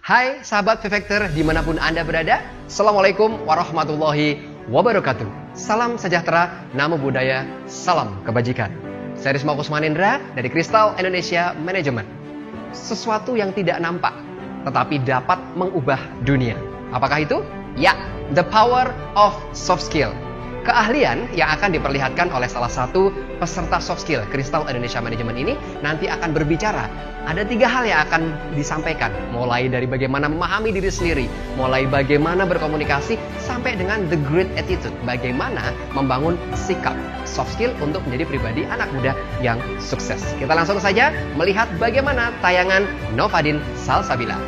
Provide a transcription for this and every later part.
Hai sahabat Vivector dimanapun Anda berada, Assalamualaikum warahmatullahi wabarakatuh. Salam sejahtera, namo buddhaya, salam kebajikan. Saya Risma Kusmanindra dari Kristal Indonesia Management. Sesuatu yang tidak nampak, tetapi dapat mengubah dunia. Apakah itu? Ya, the power of soft skill. Keahlian yang akan diperlihatkan oleh salah satu peserta soft skill Kristal Indonesia Management ini nanti akan berbicara. Ada 3 hal yang akan disampaikan, mulai dari bagaimana memahami diri sendiri, mulai bagaimana berkomunikasi, sampai dengan the great attitude, bagaimana membangun sikap soft skill untuk menjadi pribadi anak muda yang sukses. Kita langsung saja melihat bagaimana tayangan Novadin Salsabila.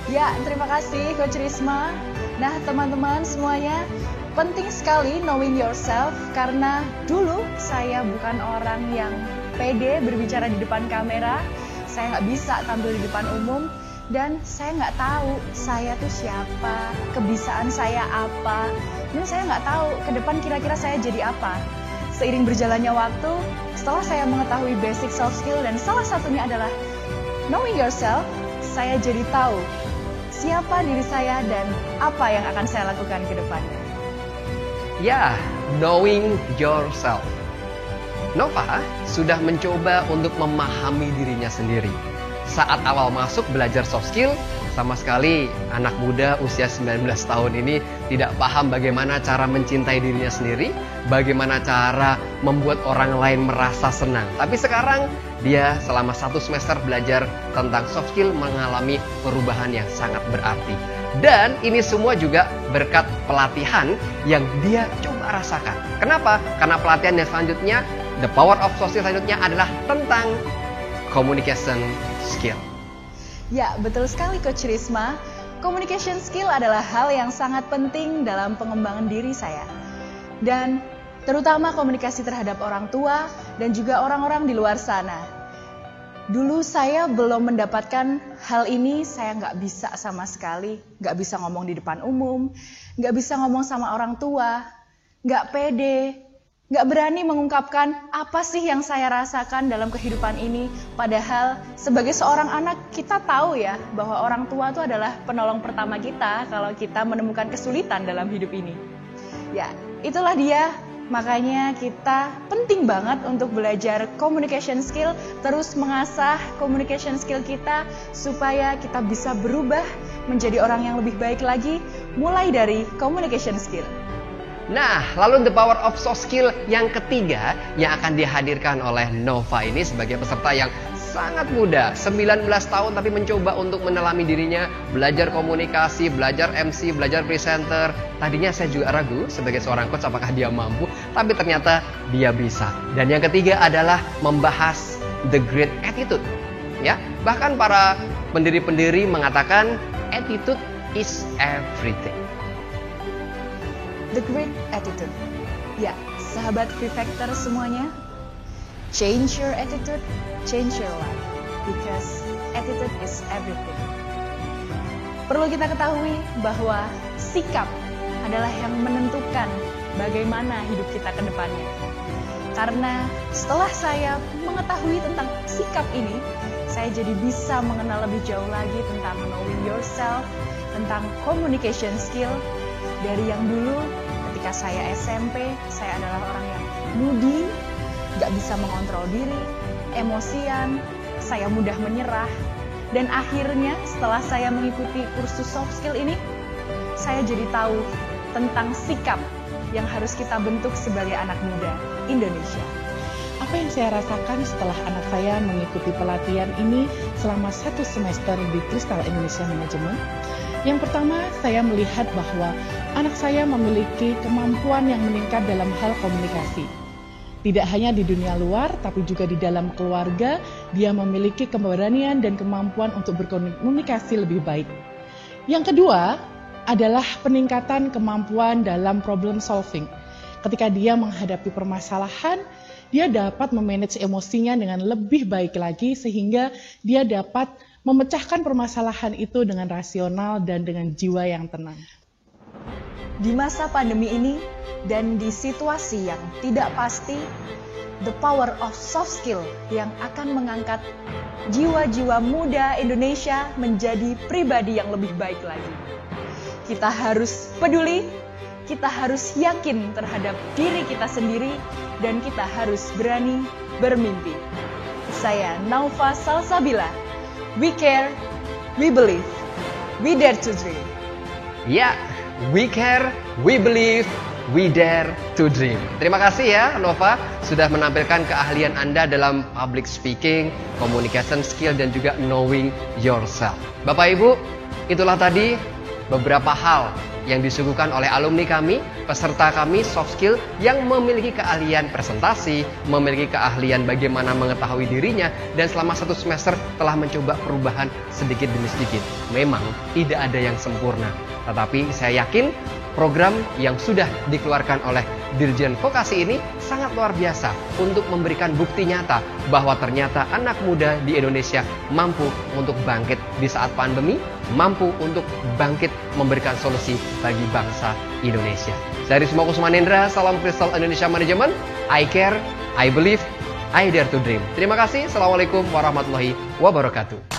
Ya, terima kasih Coach Risma. Nah, teman-teman semuanya, penting sekali knowing yourself karena dulu saya bukan orang yang pede berbicara di depan kamera. Saya nggak bisa tampil di depan umum dan saya nggak tahu saya tuh siapa, kebiasaan saya apa, dan saya nggak tahu ke depan kira-kira saya jadi apa. Seiring berjalannya waktu, setelah saya mengetahui basic soft skill dan salah satunya adalah knowing yourself, saya jadi tahu siapa diri saya dan apa yang akan saya lakukan ke depannya. Ya, knowing yourself. Nova sudah mencoba untuk memahami dirinya sendiri. Saat awal masuk belajar soft skill, sama sekali anak muda usia 19 tahun ini tidak paham bagaimana cara mencintai dirinya sendiri, bagaimana cara membuat orang lain merasa senang. Tapi sekarang dia selama 1 semester belajar tentang soft skill mengalami perubahan yang sangat berarti. Dan ini semua juga berkat pelatihan yang dia coba rasakan. Kenapa? Karena pelatihan yang selanjutnya, the power of soft skill selanjutnya adalah tentang communication skill. Ya, betul sekali Coach Risma. Communication skill adalah hal yang sangat penting dalam pengembangan diri saya. Dan terutama komunikasi terhadap orang tua dan juga orang-orang di luar sana. Dulu saya belum mendapatkan hal ini, saya nggak bisa sama sekali. Nggak bisa ngomong di depan umum, nggak bisa ngomong sama orang tua, nggak pede, nggak berani mengungkapkan apa sih yang saya rasakan dalam kehidupan ini. Padahal sebagai seorang anak kita tahu ya bahwa orang tua itu adalah penolong pertama kita kalau kita menemukan kesulitan dalam hidup ini. Ya, itulah dia. Makanya kita penting banget untuk belajar communication skill, terus mengasah communication skill kita supaya kita bisa berubah menjadi orang yang lebih baik lagi, mulai dari communication skill. Nah, lalu the power of soft skill yang ketiga yang akan dihadirkan oleh Nova ini sebagai peserta yang sangat muda, 19 tahun tapi mencoba untuk menelami dirinya, belajar komunikasi, belajar MC, belajar presenter. Tadinya saya juga ragu sebagai seorang coach apakah dia mampu, tapi ternyata dia bisa. Dan yang ketiga adalah membahas the great attitude. Ya, bahkan para pendiri-pendiri mengatakan attitude is everything. The great attitude. Ya, sahabat Vivector semuanya, change your attitude, change your life, because attitude is everything. Perlu kita ketahui bahwa sikap adalah yang menentukan bagaimana hidup kita ke depannya. Karena setelah saya mengetahui tentang sikap ini, saya jadi bisa mengenal lebih jauh lagi tentang knowing yourself, tentang communication skill. Dari yang dulu ketika saya SMP, saya adalah orang yang moody, gak bisa mengontrol diri, emosian, saya mudah menyerah. Dan akhirnya setelah saya mengikuti kursus soft skill ini, saya jadi tahu tentang sikap yang harus kita bentuk sebagai anak muda Indonesia. Apa yang saya rasakan setelah anak saya mengikuti pelatihan ini selama 1 semester di Kristal Indonesia Management? Yang pertama, saya melihat bahwa anak saya memiliki kemampuan yang meningkat dalam hal komunikasi. Tidak hanya di dunia luar, tapi juga di dalam keluarga, dia memiliki keberanian dan kemampuan untuk berkomunikasi lebih baik. Yang kedua adalah peningkatan kemampuan dalam problem solving. Ketika dia menghadapi permasalahan, dia dapat memanage emosinya dengan lebih baik lagi sehingga dia dapat memecahkan permasalahan itu dengan rasional dan dengan jiwa yang tenang. Di masa pandemi ini dan di situasi yang tidak pasti, The Power of Soft Skill yang akan mengangkat jiwa-jiwa muda Indonesia menjadi pribadi yang lebih baik lagi. Kita harus peduli, kita harus yakin terhadap diri kita sendiri, dan kita harus berani bermimpi. Saya Naufa Salsabila. We care, we believe, we dare to dream. Ya, we care, we believe, we dare to dream. Terima kasih ya Nova sudah menampilkan keahlian Anda dalam public speaking, communication skill, dan juga knowing yourself. Bapak Ibu, itulah tadi beberapa hal yang disuguhkan oleh alumni kami, peserta kami soft skill yang memiliki keahlian presentasi, memiliki keahlian bagaimana mengetahui dirinya, dan selama 1 semester telah mencoba perubahan sedikit demi sedikit. Memang tidak ada yang sempurna, tetapi saya yakin program yang sudah dikeluarkan oleh Dirjen Vokasi ini sangat luar biasa untuk memberikan bukti nyata bahwa ternyata anak muda di Indonesia mampu untuk bangkit di saat pandemi, mampu untuk bangkit memberikan solusi bagi bangsa Indonesia. Saya Risma Kusmanendra, salam Kristal Indonesia Manajemen. I care, I believe, I dare to dream. Terima kasih. Assalamualaikum warahmatullahi wabarakatuh.